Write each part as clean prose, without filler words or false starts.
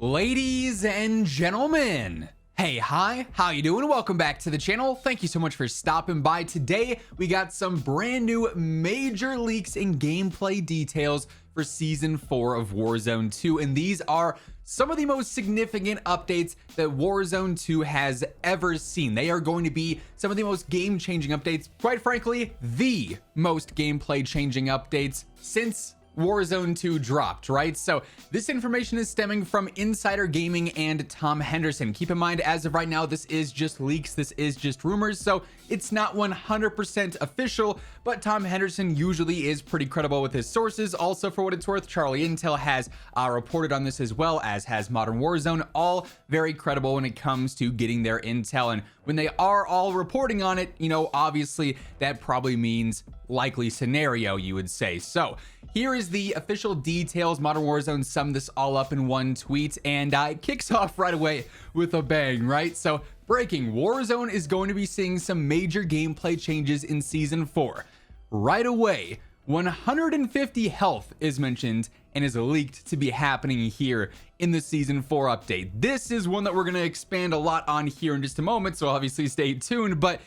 Ladies and gentlemen, hey, hi, how you doing? Welcome back to the channel. Thank you so much for stopping by. Today, we got some brand new major leaks and gameplay details for Season 4 of Warzone 2, and these are some of the most significant updates that Warzone 2 has ever seen. They are going to be some of the most game-changing updates, quite frankly, the most gameplay-changing updates since Warzone 2 dropped, right? So this information is stemming from Insider Gaming and Tom Henderson. Keep in mind, as of right now, this is just leaks, this is just rumors, so it's not 100% official, but Tom Henderson usually is pretty credible with his sources. Also, for what it's worth, Charlie Intel has reported on this, as well as has Modern Warzone, all very credible when it comes to getting their intel. And when they are all reporting on it, you know, obviously that probably means likely scenario, you would say. So here is the official details. Modern Warzone summed this all up in one tweet, and it kicks off right away with a bang, right? So breaking: Warzone is going to be seeing some major gameplay changes in Season 4. Right away, 150 health is mentioned and is leaked to be happening here in the Season 4 update. This is one that we're going to expand a lot on here in just a moment, so obviously stay tuned, but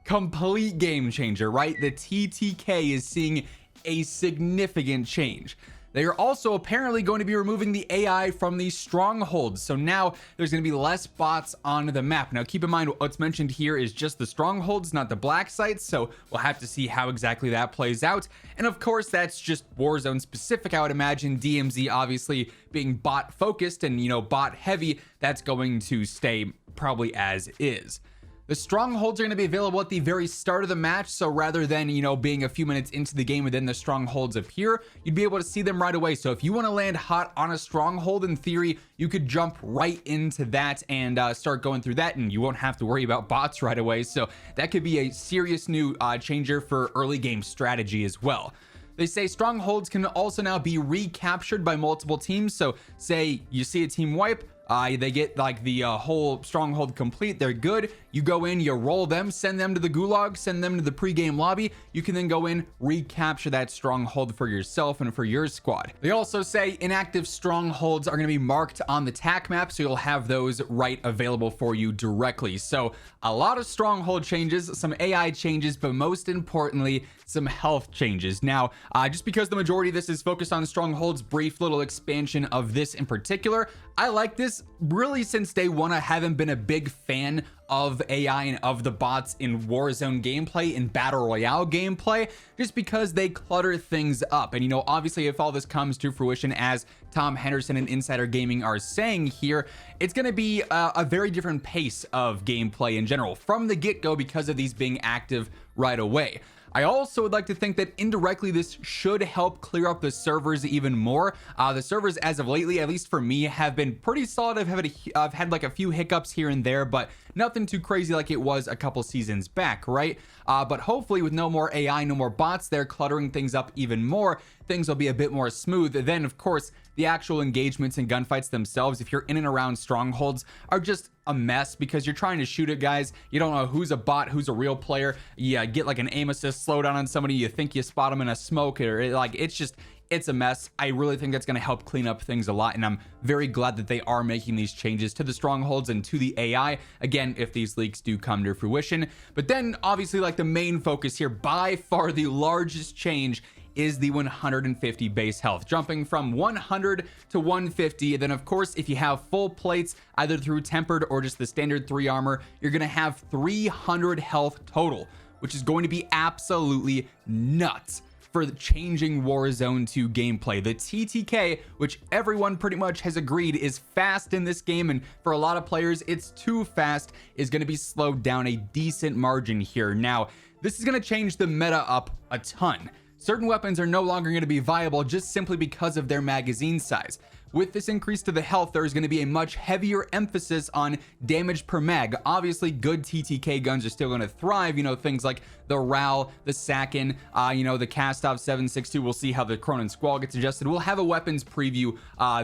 complete game changer, right? The TTK is seeing a significant change. They are also apparently going to be removing the AI from the strongholds. So now there's going to be less bots on the map. Now, keep in mind, what's mentioned here is just the strongholds, not the black sites. So we'll have to see how exactly that plays out. And of course, that's just Warzone specific. I would imagine DMZ obviously being bot focused and, you know, bot heavy. That's going to stay probably as is. The strongholds are going to be available at the very start of the match, so rather than, you know, being a few minutes into the game and then the strongholds appear, you'd be able to see them right away. So if you want to land hot on a stronghold, in theory, you could jump right into that and start going through that, and you won't have to worry about bots right away. So that could be a serious new changer for early game strategy as well. They say strongholds can also now be recaptured by multiple teams. So say you see a team wipe, they get like the whole stronghold complete, they're good. You go in, you roll them, send them to the gulag, send them to the pre-game lobby. You can then go in, recapture that stronghold for yourself and for your squad. They also say inactive strongholds are going to be marked on the TAC map, so you'll have those right available for you directly. So a lot of stronghold changes, some AI changes, but most importantly, some health changes. Now, just because the majority of this is focused on strongholds, brief little expansion of this in particular. I like this really since day one. I haven't been a big fan of AI and of the bots in Warzone gameplay, in Battle Royale gameplay, just because they clutter things up. And, you know, obviously if all this comes to fruition, as Tom Henderson and Insider Gaming are saying here, it's going to be a very different pace of gameplay in general from the get-go because of these being active right away. I also would like to think that indirectly this should help clear up the servers even more. The servers as of lately, at least for me, have been pretty solid. I've had like a few hiccups here and there, but nothing too crazy like it was a couple seasons back, right? But hopefully with no more AI, no more bots there cluttering things up even more, things will be a bit more smooth. Then, of course, the actual engagements and gunfights themselves, if you're in and around strongholds, are just a mess because you're trying to shoot at guys. You don't know who's a bot, who's a real player. You get like an aim assist slowdown on somebody. You think you spot them in a smoke, or like it's a mess. I really think that's going to help clean up things a lot, and I'm very glad that they are making these changes to the strongholds and to the AI, again, if these leaks do come to fruition. But then obviously, like, the main focus here, by far the largest change, is the 150 base health, jumping from 100 to 150. Then of course, if you have full plates, either through tempered or just the standard 3 armor, you're going to have 300 health total, which is going to be absolutely nuts for changing Warzone 2 gameplay. The TTK, which everyone pretty much has agreed is fast in this game, and for a lot of players it's too fast, is going to be slowed down a decent margin here. Now, this is going to change the meta up a ton. Certain weapons are no longer going to be viable just simply because of their magazine size. With this increase to the health, there is going to be a much heavier emphasis on damage per mag. Obviously, good TTK guns are still going to thrive. You know, things like the RAL, the Sakin, you know, the Kastov 7.62. We'll see how the Cronin Squall gets adjusted. We'll have a weapons preview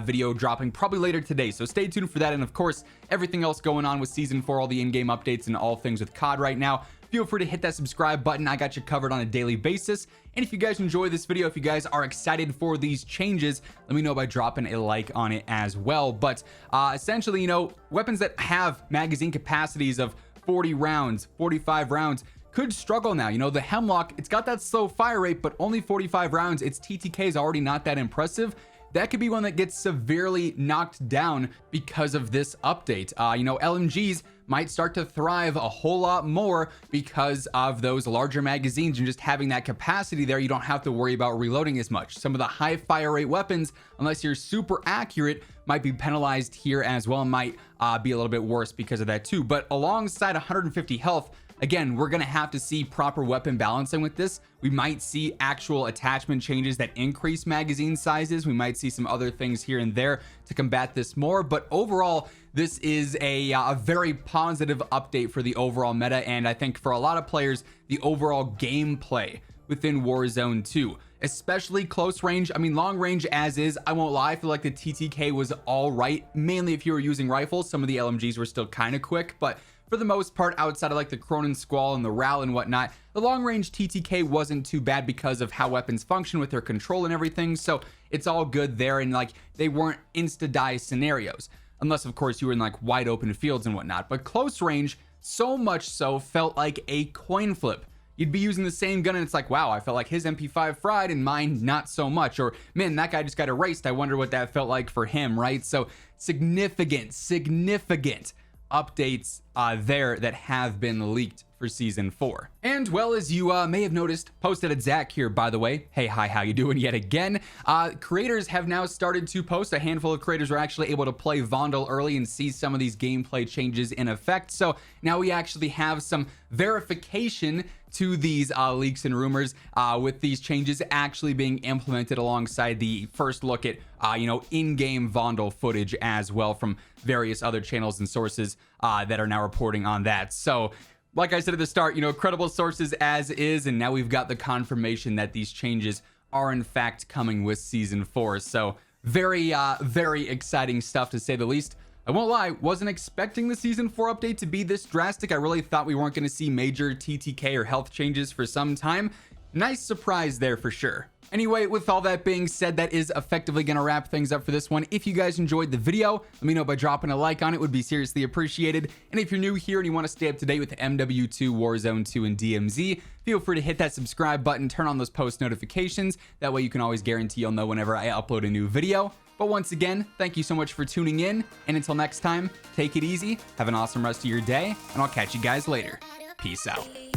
video dropping probably later today, so stay tuned for that. And of course, everything else going on with Season 4, all the in-game updates and all things with COD right now. feel free to hit that subscribe button. I got you covered on a daily basis. And if you guys enjoy this video, if you guys are excited for these changes, let me know by dropping a like on it as well. But essentially, you know, weapons that have magazine capacities of 40 rounds, 45 rounds could struggle now. You know, the Hemlock, it's got that slow fire rate, but only 45 rounds. Its TTK is already not that impressive. That could be one that gets severely knocked down because of this update. You know, LMGs might start to thrive a whole lot more because of those larger magazines and just having that capacity there. You don't have to worry about reloading as much. Some of the high fire rate weapons, unless you're super accurate, might be penalized here as well, and might be a little bit worse because of that too. But alongside 150 health, again, we're going to have to see proper weapon balancing with this. We might see actual attachment changes that increase magazine sizes. We might see some other things here and there to combat this more. But overall, this is a very positive update for the overall meta. And I think for a lot of players, the overall gameplay within Warzone 2, especially close range. I mean, long range as is, I won't lie, I feel like the TTK was all right. Mainly if you were using rifles. Some of the LMGs were still kind of quick, but for the most part, outside of like the Cronin Squall and the RAL and whatnot, the long range TTK wasn't too bad because of how weapons function with their control and everything. So it's all good there. And like, they weren't insta-die scenarios, unless of course you were in like wide open fields and whatnot. But close range, so much so, felt like a coin flip. You'd be using the same gun and it's like, wow, I felt like his MP5 fried and mine not so much. Or man, that guy just got erased. I wonder what that felt like for him, right? So significant updates there that have been leaked for season 4. And well, as you may have noticed, posted at Zach here, by the way. Hey, hi, how you doing yet again? Creators have now started to post. A handful of creators were actually able to play Vondel early and see some of these gameplay changes in effect. So now we actually have some verification to these leaks and rumors with these changes actually being implemented alongside the first look at you know, in-game Vondel footage as well from various other channels and sources that are now reporting on that. So like I said at the start, you know, credible sources as is, and now we've got the confirmation that these changes are in fact coming with season 4. So very exciting stuff to say the least. I won't lie, wasn't expecting the season 4 update to be this drastic. I really thought we weren't going to see major TTK or health changes for some time. Nice surprise there for sure. Anyway, with all that being said, that is effectively going to wrap things up for this one. If you guys enjoyed the video, let me know by dropping a like on it. Would be seriously appreciated. And if you're new here and you want to stay up to date with MW2, Warzone 2, and DMZ, feel free to hit that subscribe button, turn on those post notifications. That way you can always guarantee you'll know whenever I upload a new video. But once again, thank you so much for tuning in. And until next time, take it easy, have an awesome rest of your day, and I'll catch you guys later. Peace out.